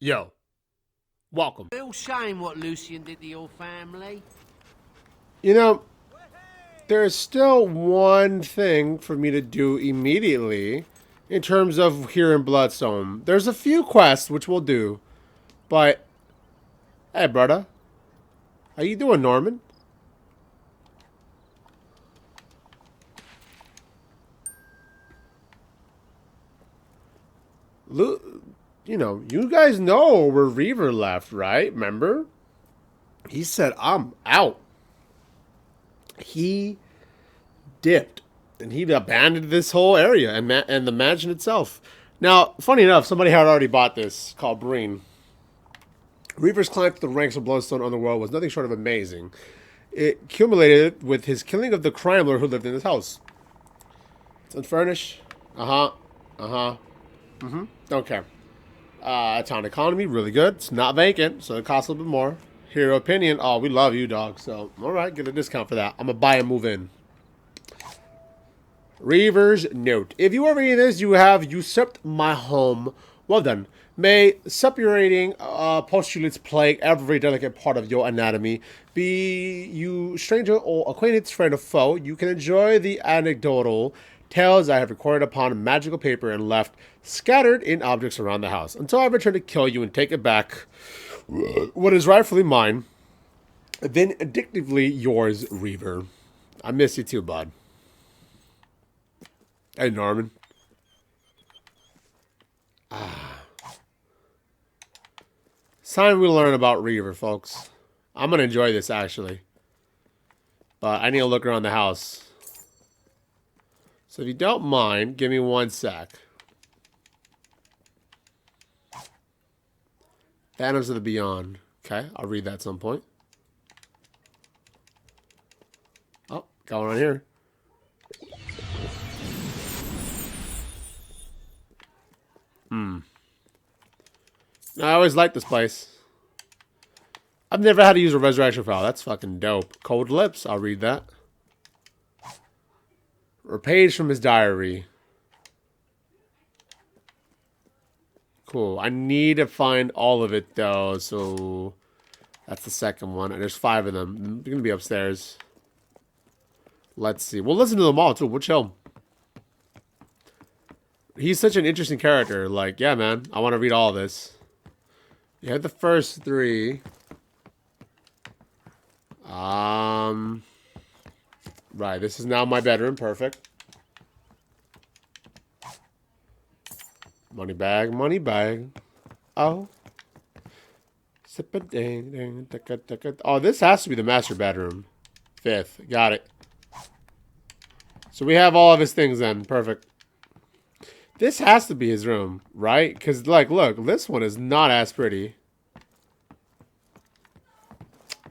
Yo, welcome. Real shame what Lucian did to your family. You know, there's still one thing for me to do immediately in terms of here in Bloodstone. There's a few quests which we'll do, but hey, brother, how you doing, Norman? You know, you guys know where Reaver left, right? Remember? He said, I'm out. He dipped. And he abandoned this whole area and the mansion itself. Now, funny enough, somebody had already bought this, called Breen. Reaver's climb to the ranks of Bloodstone Underworld was nothing short of amazing. It culminated with his killing of the crime lord who lived in his house. It's unfurnished. Don't care. Town economy, really good. It's not vacant, so it costs a little bit more. Hero opinion, oh, we love you, dog. So, alright, get a discount for that. I'm gonna buy and move in. Reaver's note. If you are reading this, you have usurped my home. Well done. May suppurating postulates plague every delicate part of your anatomy. Be you stranger or acquaintance, friend or foe, you can enjoy the anecdotal tales I have recorded upon magical paper and left scattered in objects around the house, until I return to kill you and take it back what is rightfully mine. Vindictively yours, Reaver. I miss you too, bud. Hey, Norman. It's time we learn about Reaver, folks. I'm going to enjoy this, actually. But I need to look around the house. So if you don't mind, give me 1 sec. Phantoms of the Beyond. Okay, I'll read that at some point. Oh, going on here. I always liked this place. I've never had to use a resurrection file. That's fucking dope. Cold Lips. I'll read that. Or page from his diary. Cool. I need to find all of it, though. So that's the second one. And there's 5 of them. They're going to be upstairs. Let's see. We'll listen to them all, too. We'll chill. He's such an interesting character. Like, yeah, man. I want to read all of this. You had the first 3. Right. This is now my bedroom. Perfect. Money bag. Money bag. Oh. Oh, this has to be the master bedroom. 5th. Got it. So we have all of his things then. Perfect. This has to be his room, right? Because, like, look, this one is not as pretty.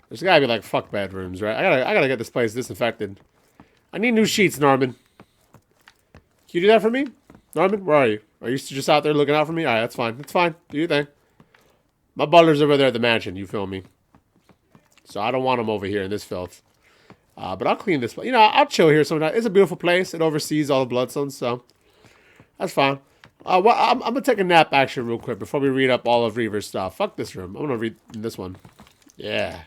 There's gotta be, like, fuck bedrooms, right? I gotta get this place disinfected. I need new sheets, Norman. Can you do that for me? Norman, where are you? Are you just out there looking out for me? Alright, that's fine. That's fine. Do your thing. My butler's over there at the mansion, you feel me? So I don't want him over here in this filth. But I'll clean this place. You know, I'll chill here sometime. It's a beautiful place. It oversees all the Bloodstones, so that's fine. Well, I'm going to take a nap, actually, real quick before we read up all of Reaver's stuff. Fuck this room. I'm going to read this one. Yeah.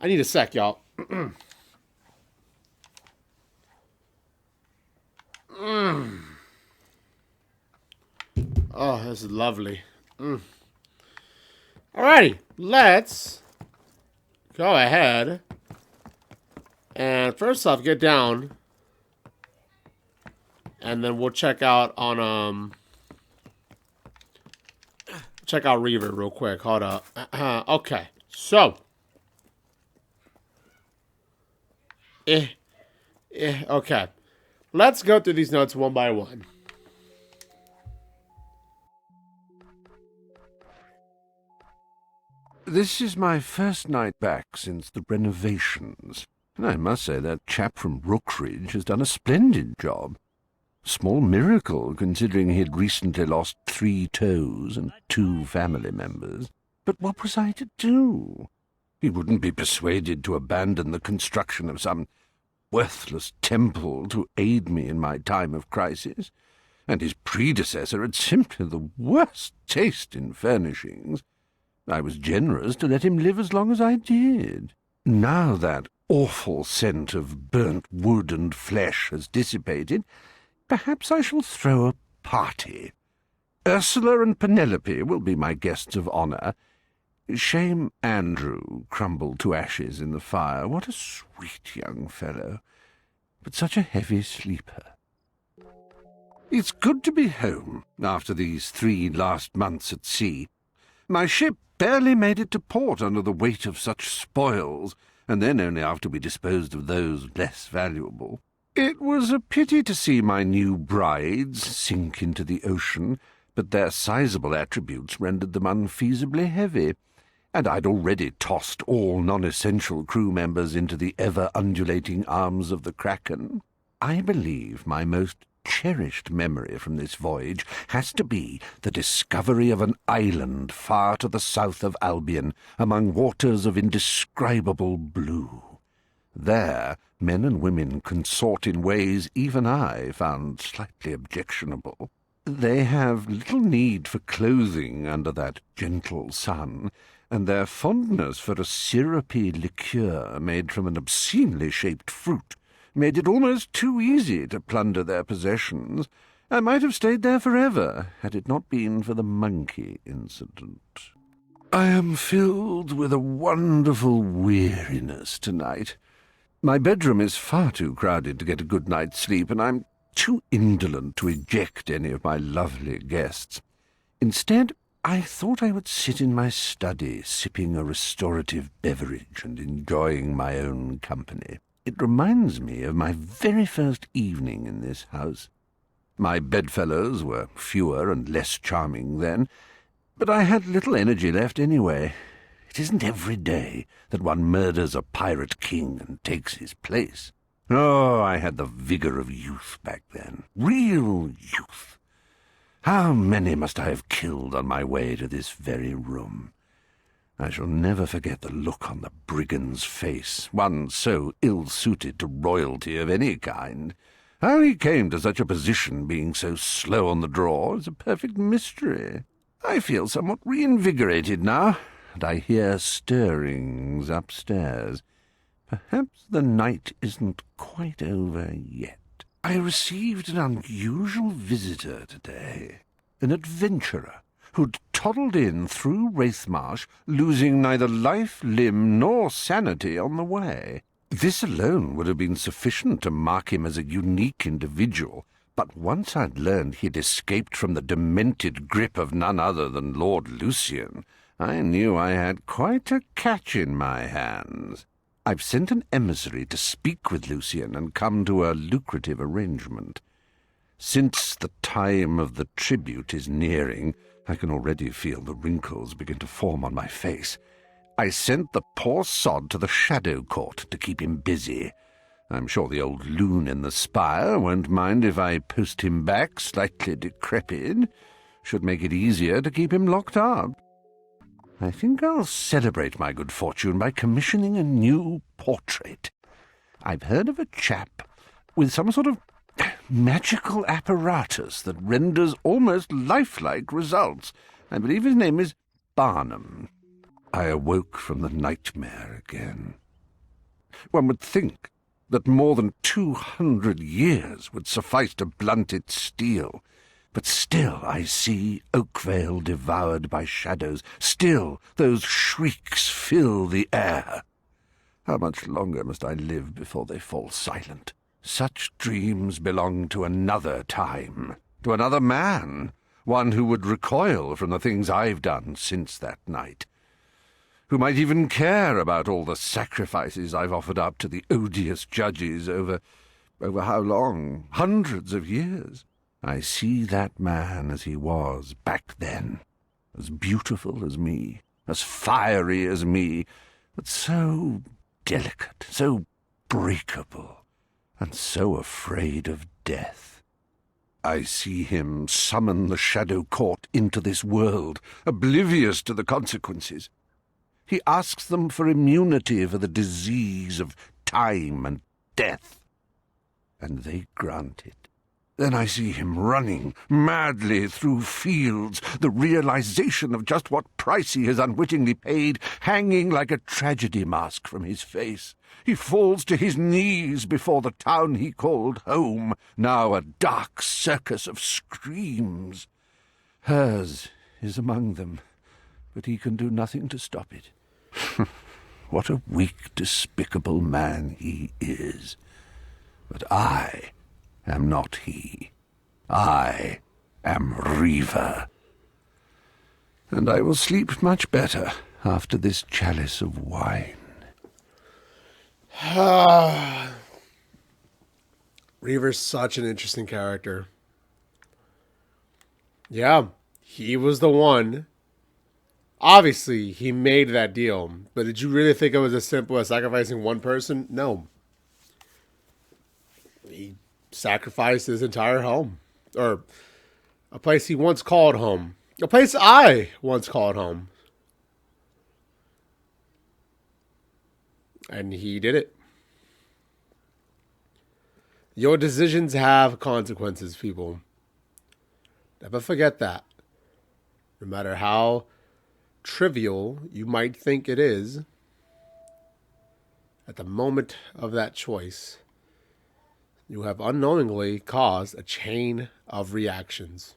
I need a sec, y'all. Oh, this is lovely. Alrighty. Let's go ahead and first off, get down. And then we'll check out on, check out Reaver real quick. Hold up. Okay. So. Okay. Let's go through these notes one by one. This is my first night back since the renovations. And I must say that chap from Rookridge has done a splendid job. Small miracle, considering he had recently lost 3 toes and 2 family members. But what was I to do? He wouldn't be persuaded to abandon the construction of some worthless temple to aid me in my time of crisis. and his predecessor had simply the worst taste in furnishings. I was generous to let him live as long as I did. Now that awful scent of burnt wood and flesh has dissipated, perhaps I shall throw a party. Ursula and Penelope will be my guests of honour. Shame Andrew crumbled to ashes in the fire. What a sweet young fellow, but such a heavy sleeper. It's good to be home after these 3 last months at sea. My ship barely made it to port under the weight of such spoils, and then only after we disposed of those less valuable. It was a pity to see my new brides sink into the ocean, but their sizable attributes rendered them unfeasibly heavy, and I'd already tossed all non-essential crew members into the ever-undulating arms of the Kraken. I believe my most cherished memory from this voyage has to be the discovery of an island far to the south of Albion, among waters of indescribable blue. There, men and women consort in ways even I found slightly objectionable. They have little need for clothing under that gentle sun, and their fondness for a syrupy liqueur made from an obscenely shaped fruit made it almost too easy to plunder their possessions. I might have stayed there forever, had it not been for the monkey incident. I am filled with a wonderful weariness tonight. My bedroom is far too crowded to get a good night's sleep, and I'm too indolent to eject any of my lovely guests. Instead, I thought I would sit in my study, sipping a restorative beverage and enjoying my own company. It reminds me of my very first evening in this house. My bedfellows were fewer and less charming then, but I had little energy left anyway. It isn't every day that one murders a pirate king and takes his place. Oh, I had the vigour of youth back then. Real youth. How many must I have killed on my way to this very room? I shall never forget the look on the brigand's face, one so ill-suited to royalty of any kind. How he came to such a position, being so slow on the draw, is a perfect mystery. I feel somewhat reinvigorated now, and I hear stirrings upstairs. Perhaps the night isn't quite over yet. I received an unusual visitor today, an adventurer who'd toddled in through Wraithmarsh, losing neither life, limb, nor sanity on the way. This alone would have been sufficient to mark him as a unique individual, but once I'd learned he'd escaped from the demented grip of none other than Lord Lucian, I knew I had quite a catch in my hands. I've sent an emissary to speak with Lucian and come to a lucrative arrangement. Since the time of the tribute is nearing, I can already feel the wrinkles begin to form on my face. I sent the poor sod to the Shadow Court to keep him busy. I'm sure the old loon in the spire won't mind if I post him back slightly decrepit. Should make it easier to keep him locked up. I think I'll celebrate my good fortune by commissioning a new portrait. I've heard of a chap with some sort of magical apparatus that renders almost lifelike results. I believe his name is Barnum. I awoke from the nightmare again. One would think that more than 200 years would suffice to blunt its steel. But still I see Oakvale devoured by shadows. Still those shrieks fill the air. How much longer must I live before they fall silent? Such dreams belong to another time, to another man, one who would recoil from the things I've done since that night, who might even care about all the sacrifices I've offered up to the odious judges over how long? Hundreds of years. I see that man as he was back then, as beautiful as me, as fiery as me, but so delicate, so breakable, and so afraid of death. I see him summon the Shadow Court into this world, oblivious to the consequences. He asks them for immunity for the disease of time and death, and they grant it. Then I see him running madly through fields, the realization of just what price he has unwittingly paid hanging like a tragedy mask from his face. He falls to his knees before the town he called home, now a dark circus of screams. Hers is among them, but he can do nothing to stop it. What a weak, despicable man he is. But I am not he. I am Reaver. And I will sleep much better after this chalice of wine. Reaver's such an interesting character. Yeah, he was the one. Obviously, he made that deal. But did you really think it was as simple as sacrificing one person? No. He sacrificed his entire home. Or a place he once called home. A place I once called home. And he did it. Your decisions have consequences, people. Never forget that. No matter how trivial you might think it is, at the moment of that choice, you have unknowingly caused a chain of reactions.